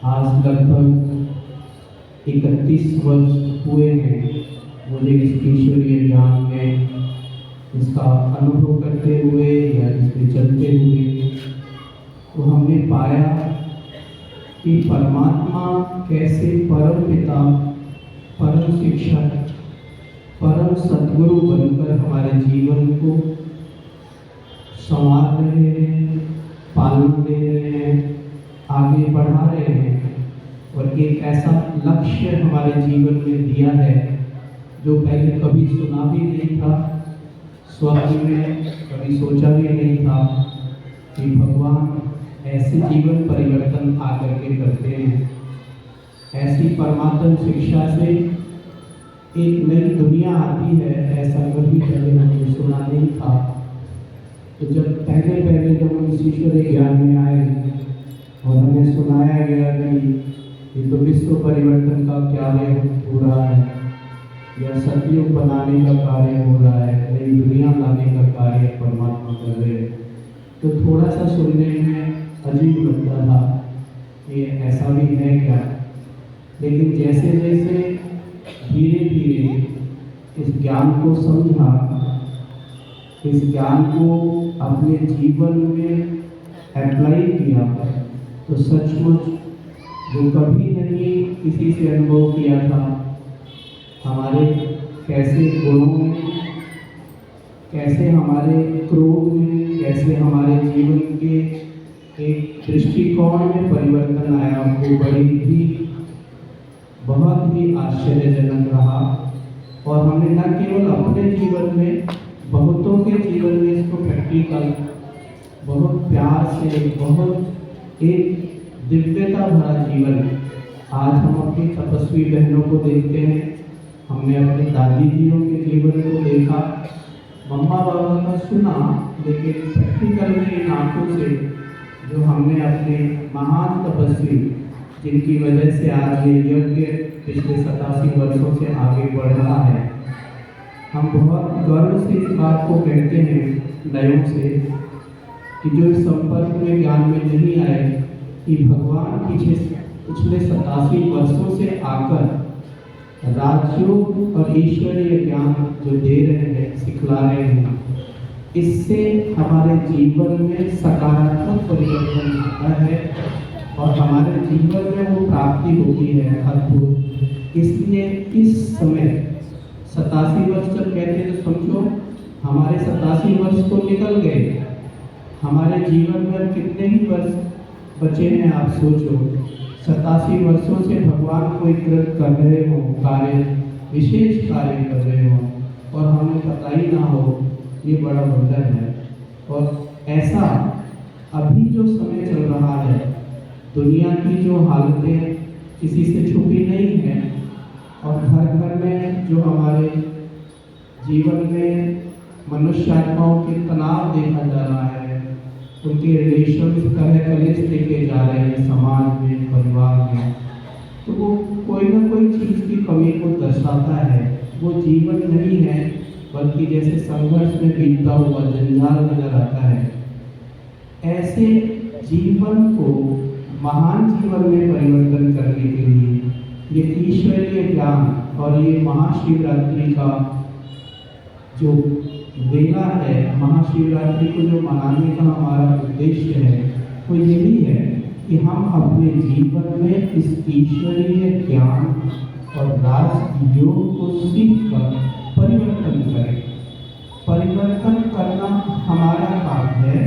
आज लगभग 31 वर्ष हुए हैं मुझे इस ईश्वरीय ज्ञान में इसका अनुभव करते हुए या इसमें चलते हुए। तो हमने पाया कि परमात्मा कैसे परम पिता, परम शिक्षक, परम सद्गुरु बनकर हमारे जीवन को संवार रहे हैं, पालन दे रहे हैं, आगे बढ़ा रहे हैं और एक ऐसा लक्ष्य हमारे जीवन में दिया है जो पहले कभी सुना भी नहीं था, स्वप्न में कभी सोचा भी नहीं था कि भगवान ऐसे जीवन परिवर्तन आकर के करते हैं। ऐसी परमात्म शिक्षा से एक नई दुनिया आती है, ऐसा कभी पहले हमने सुना नहीं था। तो जब पहले जब हम इस ईश्वरीय ज्ञान में आए और हमें सुनाया गया कि ये तो विश्व परिवर्तन का कार्य हो रहा है या सतयुग बनाने का कार्य हो रहा है, नई दुनिया लाने का कार्य परमात्मा कर रहे हैं, तो थोड़ा सा सुनने में अजीब लगता था कि ऐसा भी है क्या। लेकिन जैसे जैसे धीरे धीरे इस ज्ञान को समझा, इस ज्ञान को अपने जीवन में अप्लाई किया, तो सचमुच जो कभी नहीं किसी से अनुभव किया था, हमारे कैसे गुणों में, कैसे हमारे क्रोध में, कैसे हमारे जीवन के एक दृष्टिकोण में परिवर्तन आया, वो बहुत ही आश्चर्यजनक रहा। और हमने न केवल अपने जीवन में, बहुतों के जीवन में इसको प्रैक्टिकल बहुत प्यार से, बहुत एक दिव्यता भरा जीवन आज हम अपनी तपस्वी बहनों को देखते हैं, हमने अपने दादी जियों के जीवन को देखा, मम्मा बाबा का सुना, लेकिन प्रैक्टिकल में इन आंखों से जो हमने अपने महान तपस्वी जिनकी वजह से आज ये यज्ञ पिछले 87 वर्षों से आगे बढ़ रहा है, हम बहुत गर्व से इस बात को कहते हैं नयों से कि जो इस संपर्क में ज्ञान में नहीं आए, कि भगवान पिछले 87 वर्षों से आकर राजयोग और ईश्वरीय ज्ञान जो दे रहे हैं, सिखला रहे हैं, इससे हमारे जीवन में सकारात्मक परिवर्तन आता है और हमारे जीवन में वो प्राप्ति होती है अद्भुत। इसलिए इस समय 87 वर्ष जब कहते हैं तो समझो हमारे 87 वर्ष तो निकल गए, हमारे जीवन में कितने ही वर्ष बचे हैं आप सोचो। 87 वर्षों से भगवान को कृत कर रहे हो, कार्य विशेष कार्य कर रहे हो और हमें पता ही ना हो, ये बड़ा वंदन है। और ऐसा अभी जो समय चल रहा है, दुनिया की जो हालतें किसी से छुपी नहीं है और घर घर में जो हमारे जीवन में मनुष्य आत्माओं के तनाव देखा जा रहा है, उनके रिलेशन कलेश देखे जा रहे हैं समाज में, परिवार में, तो वो कोई ना कोई चीज़ की कमी को दर्शाता है। वो जीवन नहीं है, बल्कि जैसे संघर्ष में बीतता हुआ जंजाल नजर आता है। ऐसे जीवन को महान जीवन में परिवर्तन करने के लिए ये ईश्वरीय ज्ञान और ये महाशिवरात्रि का जो वेला है, महाशिवरात्रि को जो मनाने का हमारा उद्देश्य है, वो यही है कि हम अपने जीवन में इस ईश्वरीय ज्ञान और राजयोग को सीखकर परिवर्तन करें। परिवर्तन करना हमारा काम है।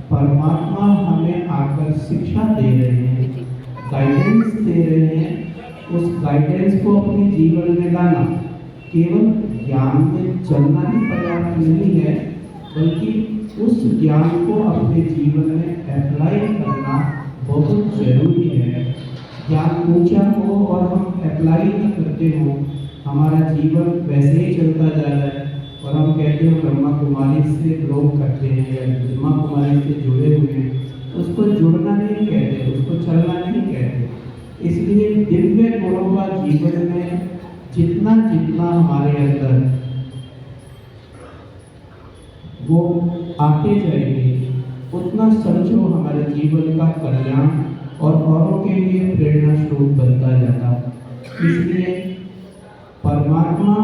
परमात्मा हमें आकर शिक्षा दे रहे हैं, गाइडेंस दे रहे हैं। उस गाइडेंस को अपने जीवन में लाना, केवल ज्ञान में चलना ही पर्याप्त नहीं है, बल्कि उस ज्ञान को अपने जीवन में अप्लाई करना बहुत जरूरी है। ज्ञान ऊंचा हो और हम अप्लाई नहीं करते हो, हमारा जीवन वैसे ही चलता जा रहा है और हम कहते हैं ब्रह्मा कुमारी से बिलोंग करते हैं या ब्रह्मा कुमारी से जुड़े हुए हैं, उसको जुड़ना नहीं कहते, उसको चलना नहीं कहते। इसलिए दिव्य गुणों का जीवन में जितना जितना हमारे अंदर वो आते जाएंगे, उतना समझो हमारे जीवन का कल्याण और औरों के लिए प्रेरणा स्रोत बनता जाता। इसलिए परमात्मा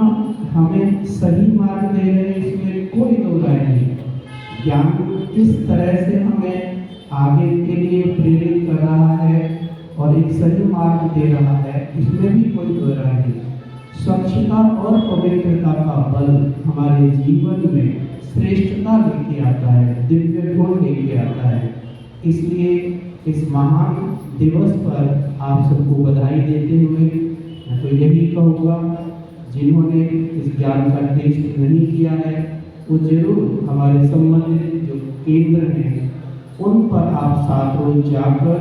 हमें सही मार्ग दे रहे हैं, इसमें कोई दो राय नहीं। ज्ञान किस तरह से हमें आगे के लिए प्रेरित कर रहा है और एक सही मार्ग दे रहा है, इसमें भी कोई दो राय नहीं। स्वच्छता और पवित्रता का बल हमारे जीवन में श्रेष्ठता लेके आता है, दिव्य गुण लेके आता है। इसलिए इस महान दिवस पर आप सबको बधाई देते हुए मैं तो यही कहूँगा, जिन्होंने इस ज्ञान का टेस्ट नहीं किया है वो जरूर हमारे संबंधित जो केंद्र हैं उन पर आप 7 रोज जाकर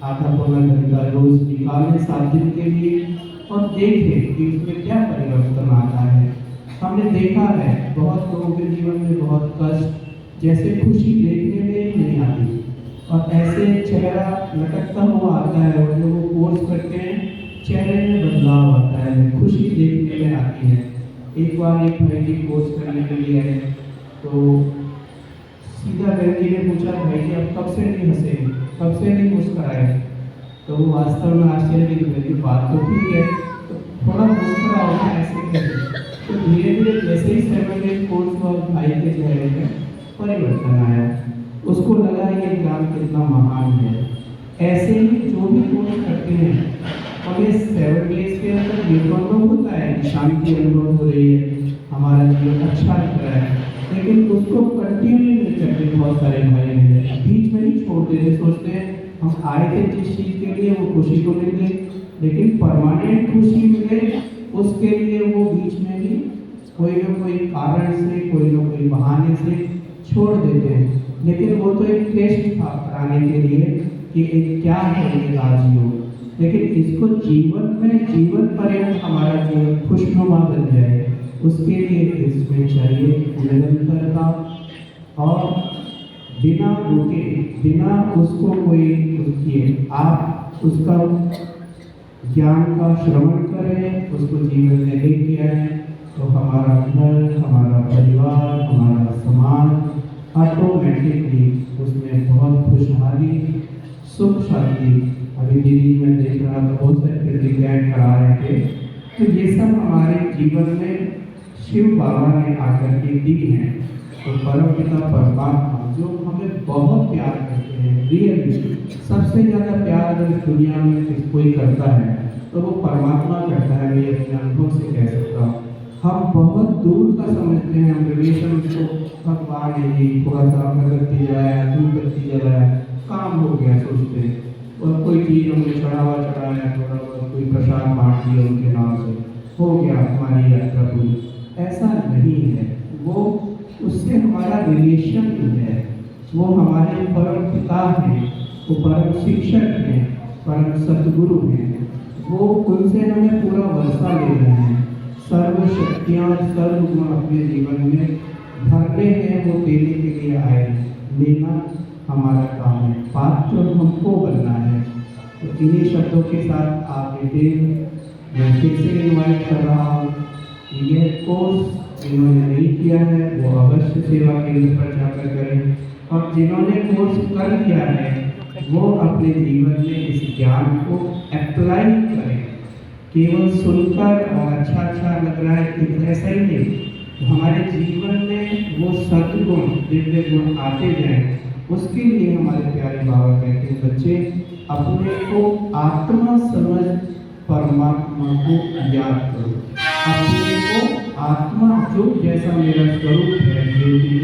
आधा पौना घंटा रोज निकालें 7 दिन के लिए और देखें कि उसमें क्या परिवर्तन आता है। हमने देखा है बहुत लोगों के जीवन में बहुत कष्ट, जैसे खुशी देखने में ही नहीं आती और ऐसे चेहरा लटकता हुआ आता है और जो वो कोर्स करते हैं चेहरे में बदलाव आता है, खुशी देखने में आती है। एक बार एक भाई जी कोर्स करने के लिए आए तो सीधा बहन जी ने पूछा, भाई जी आप कब से नहीं हंसे, कब से नहीं मुस्कुराए? तो वो वास्तव में आश्चर्य की बात तो ठीक है, तो थोड़ा मुस्कुरा होगा ऐसे कैसे? तो धीरे धीरे जैसे ही 7 डेज कोर्स और भाई के चेहरे में परिवर्तन आया, उसको लगा ये ज्ञान कितना महान है। ऐसे ही जो भी कोर्स करते हैं हमें 7 डेज के अंदर ये अनुभव होता है कि शांति अनुभव हो रही है, हमारा जीवन अच्छा लग रहा है, लेकिन उसको कंटिन्यू नहीं करते। बहुत सारे भाई हैं बीच में ही छोड़ देते, सोचते हैं हम आए थे जिस चीज़ के लिए वो खुशी को मिल गई, लेकिन परमानेंट खुशी मिले उसके लिए वो बीच में ही कोई ना कोई कारण से, कोई ना कोई बहाने से छोड़ देते हैं। लेकिन वो तो एक टेस्ट था कराने के लिए कि एक क्या है ये राजयोग, लेकिन इसको जीवन में जीवन पर्यंत हमारा जीवन खुशनुमा बन जाए उसके लिए इसमें चाहिए निरंतरता और बिना रुके, बिना उसको कोई किए आप उसका ज्ञान का श्रवण करें, उसको जीवन में लेके आए तो हमारा घर, हमारा परिवार, हमारा समाज ऑटोमेटिकली उसमें बहुत खुशहाली, सुख शांति। अभी दीदी मैं देख रहा था बहुत सारे प्रतिज्ञाएं करा रहे थे, तो ये सब हमारे जीवन में शिव बाबा ने आकर के दी हैं। तो परम पिता परमात्मा जो हमें बहुत प्यार करते हैं, रियली सबसे ज़्यादा प्यार अगर इस दुनिया में कोई करता है तो वो परमात्मा करता है। मैं अपने अनुभव से कह सकता हूँ। हम बहुत दूर का समझते हैं, हम रिलेशन को भगवान है जी, थोड़ा सा अगरबत्ती जलाया, धूपबत्ती जलाया, काम हो गया सोचते हैं, और कोई चीज़ हमने चढ़ावा चढ़ाया, थोड़ा बहुत कोई प्रसाद बांट दिया उनके नाम से, हो गया हमारी यात्रा पूरी। ऐसा नहीं है, वो उससे हमारा रिलेशन है, वो हमारे परम पिता हैं, वो परम शिक्षक हैं, परम सतगुरु हैं। वो उनसे हमें पूरा वर्षा ले रहे हैं, सर्व शक्तियाँ और सर्व गुण अपने जीवन में भरने हैं, वो देने के लिए आए। लेना हमारा काम है, पात्र हमको बनना है। तो इन्हीं शब्दों के साथ आप मैं फिर से इन्वाइट कर रहा हूँ कि यह कोर्स जिन्होंने नहीं किया है वो अवश्य सेवा केंद्र पर जाकर करें, और जिन्होंने कोर्स कर लिया है वो अपने जीवन में इस ज्ञान को अप्लाई करें। केवल सुनकर और अच्छा लग रहा है कि ऐसा ही नहीं, हमारे जीवन में वो सद्गुण, दिव्य गुण आते जाएं। उसके लिए हमारे प्यारे बाबा कहते हैं बच्चे अपने को आत्मा समझ परमात्मा को याद करो। अपने को आत्मा जो जैसा मेरा स्वरूप है, ज्योति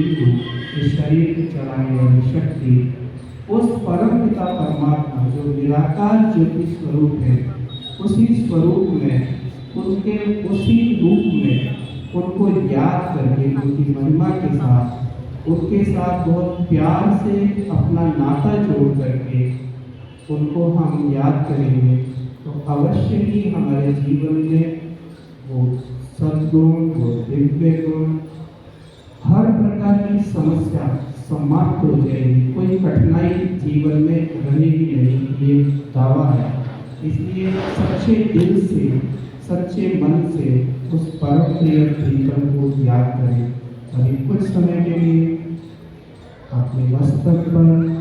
इस शरीर को चलाने वाली शक्ति, उस परम पिता परमात्मा जो निराकार ज्योति स्वरूप है, उसी स्वरूप में, उनके उसी रूप में उनको याद करके, उनकी महिमा के साथ, उनके साथ बहुत प्यार से अपना नाता जोड़ करके उनको हम याद करेंगे तो अवश्य ही हमारे जीवन में वो सद्गुण, वो दिव्य गुण, हर प्रकार की समस्या समाप्त हो जाएगी, कोई कठिनाई जीवन में रहेगी नहीं, ये दावा है। इसलिए सच्चे दिल से, सच्चे मन से उस परम प्रिय प्रीतम को याद करें। अभी कुछ समय के लिए अपने मस्तक पर